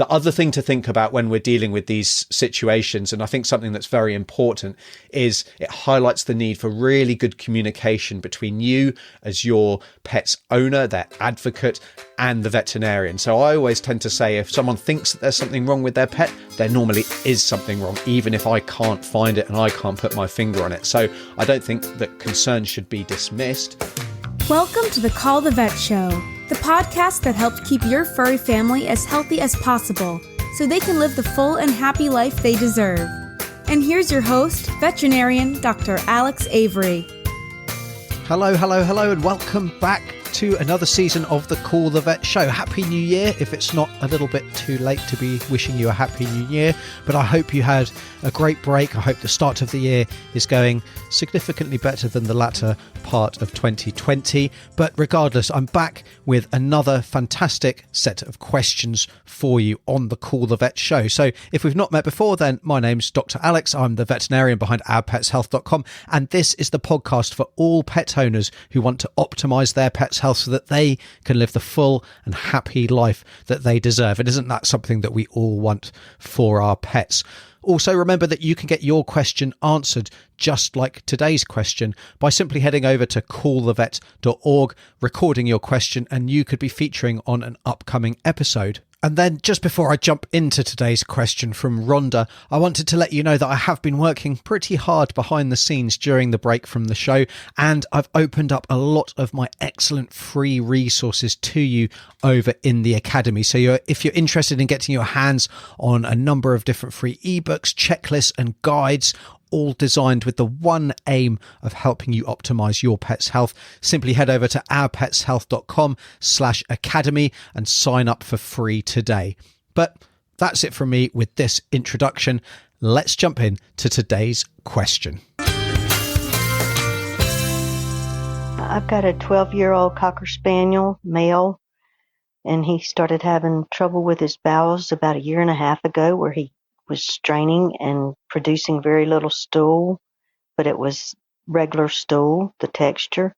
The other thing to think about when we're dealing with these situations, and I think something that's very important, is it highlights the need for really good communication between you as your pet's owner, their advocate, and the veterinarian. So I always tend to say if someone thinks that there's something wrong with their pet, there normally is something wrong, even if I can't find it and I can't put my finger on it. So I don't think that concerns should be dismissed. Welcome to the Call the Vet Show, the podcast that helps keep your furry family as healthy as possible so they can live the full and happy life they deserve. And here's your host, veterinarian Dr. Alex Avery. Hello, and welcome back to another season of the Call the Vet Show. Happy New Year, if it's not a little bit too late to be wishing you a Happy New Year, but I hope you had a great break. I hope the start of the year is going significantly better than the latter part of 2020. But regardless, I'm back with another fantastic set of questions for you on the Call the Vet Show. So if we've not met before, then my name's Dr. Alex. I'm the veterinarian behind ourpetshealth.com, and this is the podcast for all pet owners who want to optimize their pet's health so that they can live the full and happy life that they deserve. And isn't that something that we all want for our pets? Also, remember that you can get your question answered, just like today's question, by simply heading over to callthevet.org, recording your question, and you could be featuring on an upcoming episode. And then just before I jump into today's question from Rhonda, I wanted to let you know that I have been working pretty hard behind the scenes during the break from the show, and I've opened up a lot of my excellent free resources to you over in the Academy. So if you're interested in getting your hands on a number of different free ebooks, checklists and guides, all designed with the one aim of helping you optimize your pet's health, simply head over to ourpetshealth.com/academy and sign up for free today. But that's it from me with this introduction. Let's jump in to today's question. I've got a 12-year-old Cocker Spaniel, male, and he started having trouble with his bowels about a year and a half ago, where he was straining and producing very little stool, but it was regular stool, the texture.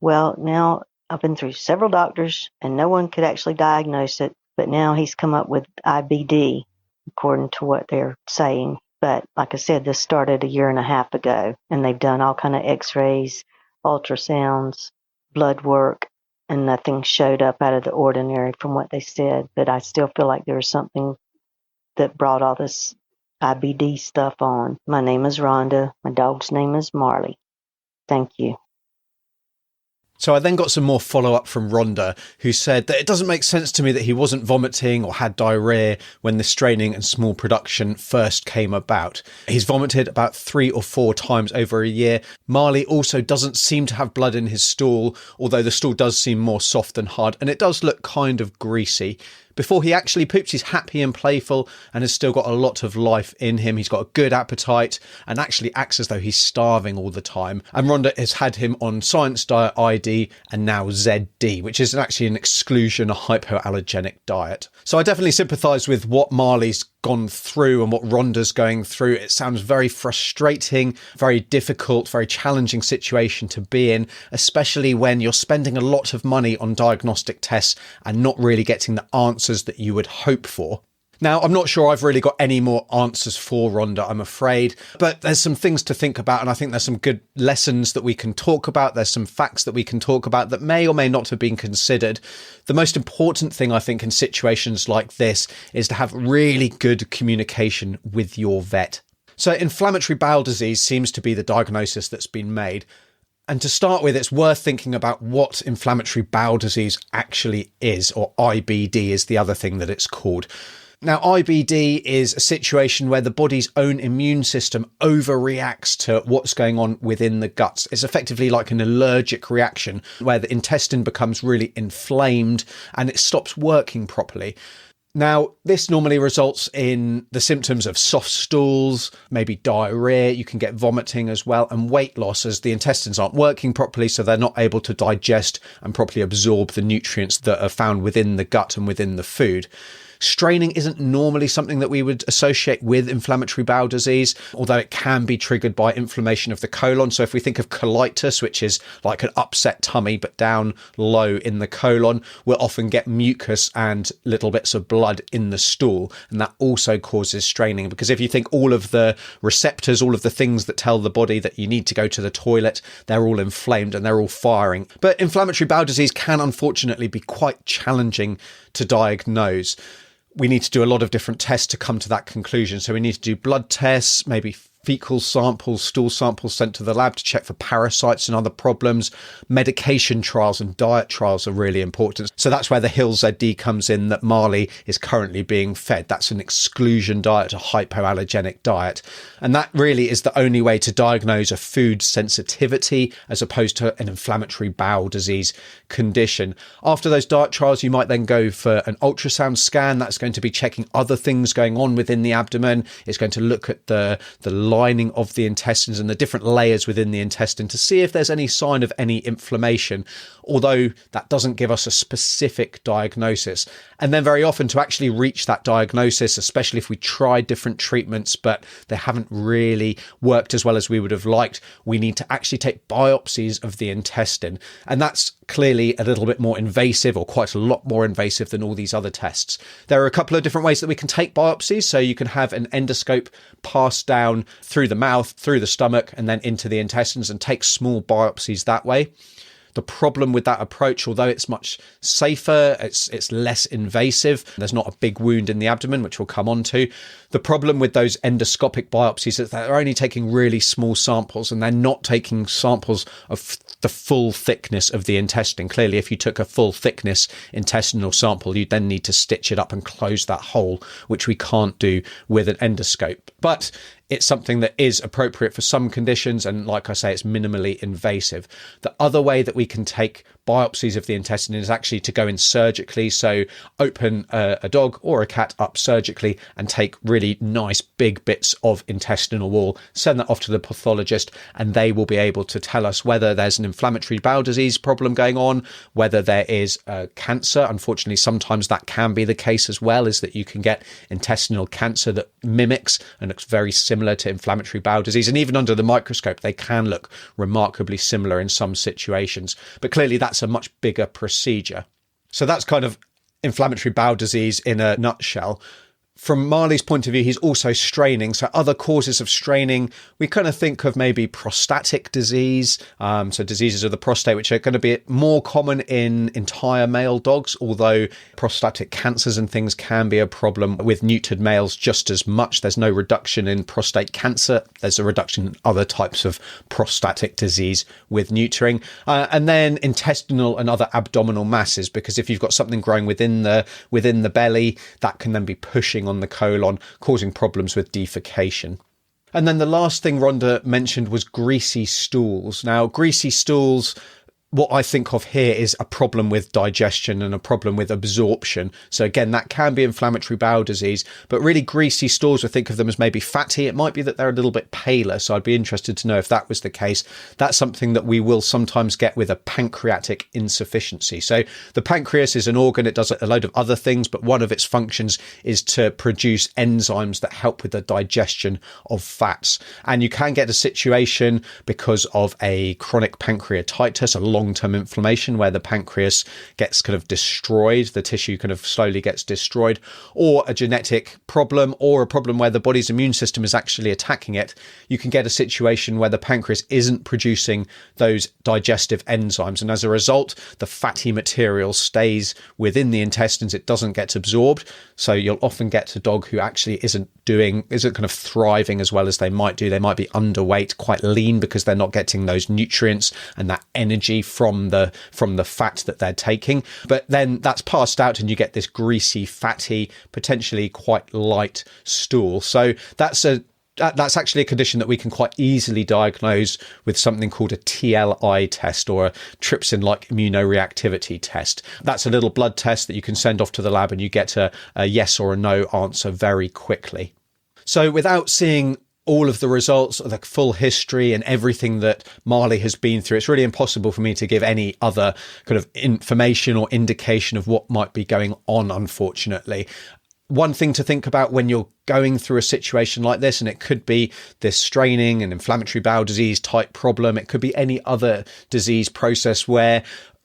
Well, now I've been through several doctors and no one could actually diagnose it, but now he's come up with IBD, according to what they're saying. But like I said, this started a year and a half ago, and they've done all kind of x-rays, ultrasounds, blood work, and nothing showed up out of the ordinary from what they said. But I still feel like there was something that brought all this IBD stuff on. My name is Rhonda. My dog's name is Marley. Thank you. So I then got some more follow-up from Rhonda, who said that it doesn't make sense to me that he wasn't vomiting or had diarrhea when the straining and small production first came about. He's vomited about 3 or 4 times over a year. Marley also doesn't seem to have blood in his stool, although the stool does seem more soft than hard, and it does look kind of greasy. Before he actually poops, he's happy and playful and has still got a lot of life in him. He's got a good appetite and actually acts as though he's starving all the time. And Rhonda has had him on Science Diet ID and now ZD, which is actually an exclusion hypoallergenic diet. So I definitely sympathise with what Marley's gone through and what Rhonda's going through. It sounds very frustrating, very difficult, very challenging situation to be in, especially when you're spending a lot of money on diagnostic tests and not really getting the answers that you would hope for. Now, I'm not sure I've really got any more answers for Rhonda, I'm afraid, but there's some things to think about, and I think there's some good lessons that we can talk about. There's some facts that we can talk about that may or may not have been considered. The most important thing, I think, in situations like this is to have really good communication with your vet. So inflammatory bowel disease seems to be the diagnosis that's been made. And to start with, it's worth thinking about what inflammatory bowel disease actually is, or IBD is the other thing that it's called. Now, IBD is a situation where the body's own immune system overreacts to what's going on within the guts. It's effectively like an allergic reaction where the intestine becomes really inflamed and it stops working properly. Now, this normally results in the symptoms of soft stools, maybe diarrhea, you can get vomiting as well, and weight loss as the intestines aren't working properly, so they're not able to digest and properly absorb the nutrients that are found within the gut and within the food. Straining isn't normally something that we would associate with inflammatory bowel disease, although it can be triggered by inflammation of the colon. So if we think of colitis, which is like an upset tummy but down low in the colon, we'll often get mucus and little bits of blood in the stool, and that also causes straining, because if you think all of the receptors, all of the things that tell the body that you need to go to the toilet, they're all inflamed and they're all firing. But inflammatory bowel disease can unfortunately be quite challenging to diagnose. We need to do a lot of different tests to come to that conclusion. So we need to do blood tests, maybe fecal samples, stool samples sent to the lab to check for parasites and other problems. Medication trials and diet trials are really important. So that's where the HILZ-D comes in, that Marley is currently being fed. That's an exclusion diet, a hypoallergenic diet. And that really is the only way to diagnose a food sensitivity as opposed to an inflammatory bowel disease condition. After those diet trials, you might then go for an ultrasound scan. That's going to be checking other things going on within the abdomen. It's going to look at the lining of the intestines and the different layers within the intestine to see if there's any sign of any inflammation, although that doesn't give us a specific diagnosis. And then very often, to actually reach that diagnosis, especially if we tried different treatments but they haven't really worked as well as we would have liked, we need to actually take biopsies of the intestine. And that's clearly a little bit more invasive, or quite a lot more invasive than all these other tests. There are a couple of different ways that we can take biopsies. So you can have an endoscope pass down through the mouth, through the stomach, and then into the intestines, and take small biopsies that way. The problem with that approach, although it's much safer, it's less invasive, there's not a big wound in the abdomen, which we'll come on to. The problem with those endoscopic biopsies is that they're only taking really small samples, and they're not taking samples of the full thickness of the intestine. Clearly, if you took a full thickness intestinal sample, you'd then need to stitch it up and close that hole, which we can't do with an endoscope. But it's something that is appropriate for some conditions, and like I say, it's minimally invasive. The other way that we can take biopsies of the intestine is actually to go in surgically. So open a dog or a cat up surgically and take really nice big bits of intestinal wall, send that off to the pathologist, and they will be able to tell us whether there's an inflammatory bowel disease problem going on, whether there is cancer. Unfortunately, sometimes that can be the case as well, is that you can get intestinal cancer that mimics and looks very similar to inflammatory bowel disease. And even under the microscope, they can look remarkably similar in some situations. But clearly, that's a much bigger procedure. So that's kind of inflammatory bowel disease in a nutshell. From Marley's point of view, he's also straining. So other causes of straining, we kind of think of maybe prostatic disease. So diseases of the prostate, which are going to be more common in entire male dogs, although prostatic cancers and things can be a problem with neutered males just as much. There's no reduction in prostate cancer. There's a reduction in other types of prostatic disease with neutering. And then intestinal and other abdominal masses, because if you've got something growing within the belly, that can then be pushing on the colon, causing problems with defecation. And then the last thing Rhonda mentioned was greasy stools. Now, greasy stools, what I think of here is a problem with digestion and a problem with absorption. So again, that can be inflammatory bowel disease, but really greasy stools, I think of them as maybe fatty. It might be that they're a little bit paler. So I'd be interested to know if that was the case. That's something that we will sometimes get with a pancreatic insufficiency. So the pancreas is an organ. It does a load of other things, but one of its functions is to produce enzymes that help with the digestion of fats. And you can get a situation because of a chronic pancreatitis, a long-term inflammation where the pancreas gets kind of destroyed, the tissue kind of slowly gets destroyed, or a genetic problem, or a problem where the body's immune system is actually attacking it. You can get a situation where the pancreas isn't producing those digestive enzymes, and as a result, the fatty material stays within the intestines. It doesn't get absorbed. So you'll often get a dog who actually isn't kind of thriving as well as they might do. They might be underweight, quite lean, because they're not getting those nutrients and that energy from the fat that they're taking. But then that's passed out and you get this greasy, fatty, potentially quite light stool. So that's actually a condition that we can quite easily diagnose with something called a TLI test, or a trypsin-like immunoreactivity test. That's a little blood test that you can send off to the lab and you get a yes or a no answer very quickly. So without seeing all of the results, the full history and everything that Marley has been through, it's really impossible for me to give any other kind of information or indication of what might be going on, unfortunately. One thing to think about when you're going through a situation like this, and it could be this straining and inflammatory bowel disease type problem, it could be any other disease process where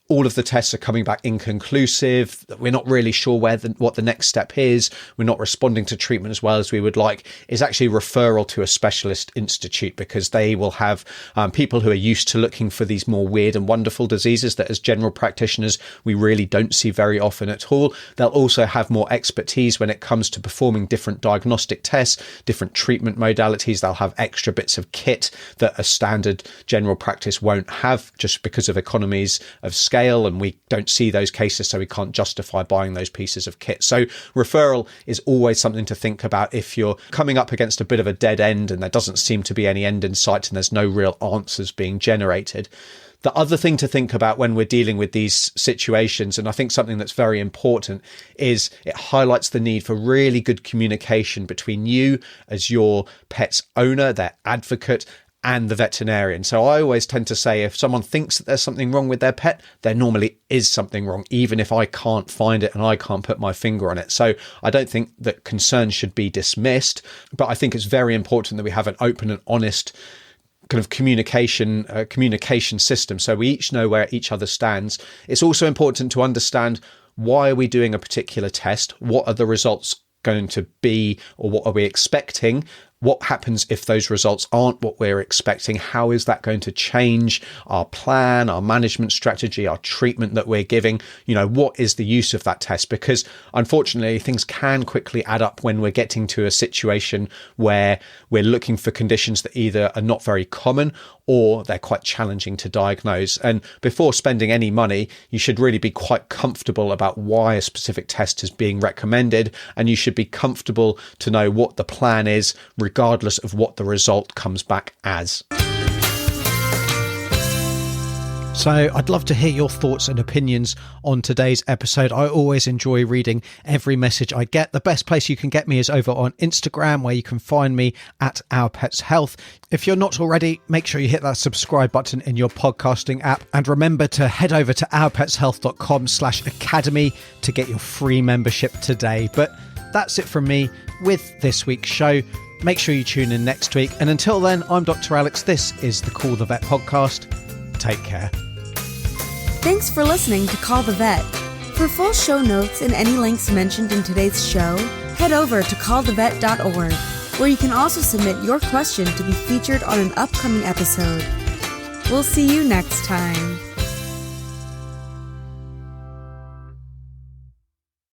all of the tests are coming back inconclusive, we're not really sure what the next step is, we're not responding to treatment as well as we would like, is actually referral to a specialist institute, because they will have people who are used to looking for these more weird and wonderful diseases that as general practitioners we really don't see very often at all. They'll also have more expertise when it comes to performing different diagnostic tests, different treatment modalities. They'll have extra bits of kit that a standard general practice won't have, just because of economies of scale, and we don't see those cases, so we can't justify buying those pieces of kit. So referral is always something to think about if you're coming up against a bit of a dead end and there doesn't seem to be any end in sight and there's no real answers being generated. The other thing to think about when we're dealing with these situations, and I think something that's very important, is it highlights the need for really good communication between you as your pet's owner, their advocate, and the veterinarian. So I always tend to say if someone thinks that there's something wrong with their pet, there normally is something wrong, even if I can't find it and I can't put my finger on it. So I don't think that concerns should be dismissed, but I think it's very important that we have an open and honest kind of communication system, so we each know where each other stands. It's also important to understand, why are we doing a particular test? What are the results going to be, or what are we expecting? What happens if those results aren't what we're expecting? How is that going to change our plan, our management strategy, our treatment that we're giving? What is the use of that test? Because unfortunately, things can quickly add up when we're getting to a situation where we're looking for conditions that either are not very common or they're quite challenging to diagnose. And before spending any money, you should really be quite comfortable about why a specific test is being recommended, and you should be comfortable to know what the plan is, regardless of what the result comes back as. So I'd love to hear your thoughts and opinions on today's episode. I always enjoy reading every message I get. The best place you can get me is over on Instagram, where you can find me at Our Pets Health. If you're not already, make sure you hit that subscribe button in your podcasting app. And remember to head over to ourpetshealth.com/academy to get your free membership today. But that's it from me with this week's show. Make sure you tune in next week. And until then, I'm Dr. Alex. This is the Call the Vet podcast. Take care. Thanks for listening to Call the Vet. For full show notes and any links mentioned in today's show, head over to callthevet.org, where you can also submit your question to be featured on an upcoming episode. We'll see you next time.